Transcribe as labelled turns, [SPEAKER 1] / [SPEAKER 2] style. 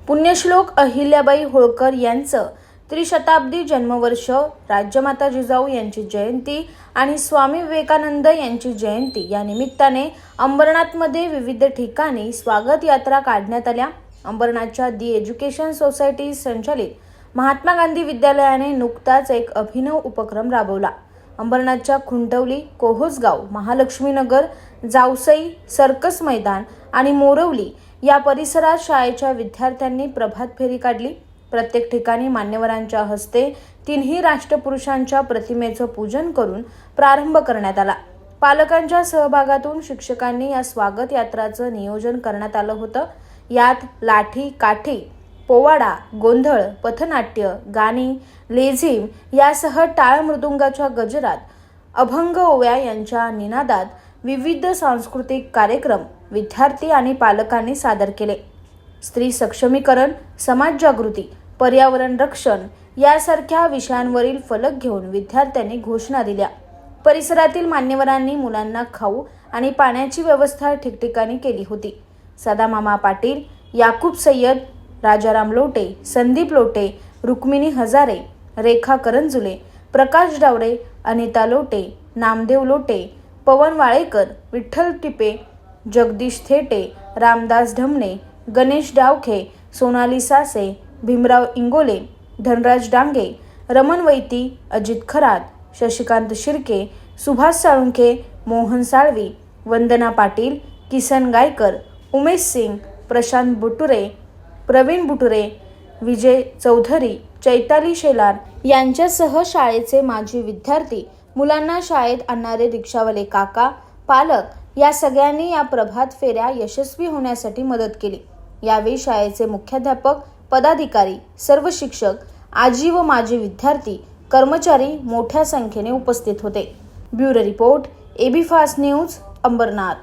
[SPEAKER 1] पुण्यश्लोक अहिल्याबाई होळकर यांचं त्रिशताब्दी जन्मवर्ष, राज्यमाता जिजाऊ यांची जयंती आणि स्वामी विवेकानंद यांची जयंती या निमित्ताने अंबरनाथमध्ये विविध ठिकाणी स्वागत यात्रा काढण्यात आल्या। अंबरनाथच्या दी एज्युकेशन सोसायटी संचालित महात्मा गांधी विद्यालयाने नुकताच एक अभिनव उपक्रम राबवला। अंबरनाथच्या खुंटवली, कोहोसगाव, महालक्ष्मी नगर, जावसई, सर्कस मैदान आणि मोरवली या परिसरात शाळेच्या विद्यार्थ्यांनी प्रभात फेरी काढली। प्रत्येक ठिकाणी मान्यवरांच्या हस्ते तिन्ही राष्ट्रपुरुषांच्या प्रतिमेचं पूजन करून प्रारंभ करण्यात आला। पालकांच्या सहभागातून शिक्षकांनी या स्वागत यात्राचं नियोजन करण्यात आलं होतं। यात लाठी, काठी, पोवाडा, गोंधळ, पथनाट्य, गाणी, लेझिम यासह टाळ मृदुंगाच्या गजरात, अभंग ओव्या यांच्या निनादात विविध सांस्कृतिक कार्यक्रम विद्यार्थी आणि पालकांनी सादर केले। स्त्री सक्षमीकरण, समाज जागृती, पर्यावरण रक्षण यासारख्या विषयांवरील फलक घेऊन विद्यार्थ्यांनी घोषणा दिल्या। परिसरातील मान्यवरांनी मुलांना खाऊ आणि पाण्याची व्यवस्था ठिकठिकाणी केली होती। सदामामा पाटील, याकूब सय्यद, राजाराम लोटे, संदीप लोटे, रुक्मिणी हजारे, रेखा करंजुले, प्रकाश डावरे, अनिता लोटे, नामदेव लोटे, पवन वाळेकर, विठ्ठल टिपे, जगदीश थेटे, रामदास ढमणे, गणेश डावखे, सोनाली सासे, भीमराव इंगोले, धनराज डांगे, रमण वैती, अजित खरात, शशिकांत शिर्के, सुभाष साळुंखे, मोहन साळवी, वंदना पाटील, किसन गायकर, उमेश सिंग, प्रशांत बुटुरे, प्रवीण बुटुरे, विजय चौधरी, चैताली शेलार यांच्यासह शाळेचे माजी विद्यार्थी, मुलांना शाळेत आणणारे रिक्षावाले काका, पालक या सगळ्यांनी या प्रभात फेऱ्या यशस्वी होण्यासाठी मदत केली। यावेळी शाळेचे मुख्याध्यापक, पदाधिकारी, सर्व शिक्षक, आजी व माजी विद्यार्थी, कर्मचारी मोठ्या संख्येने उपस्थित होते। Bureau report, AB fast news, Ambernath.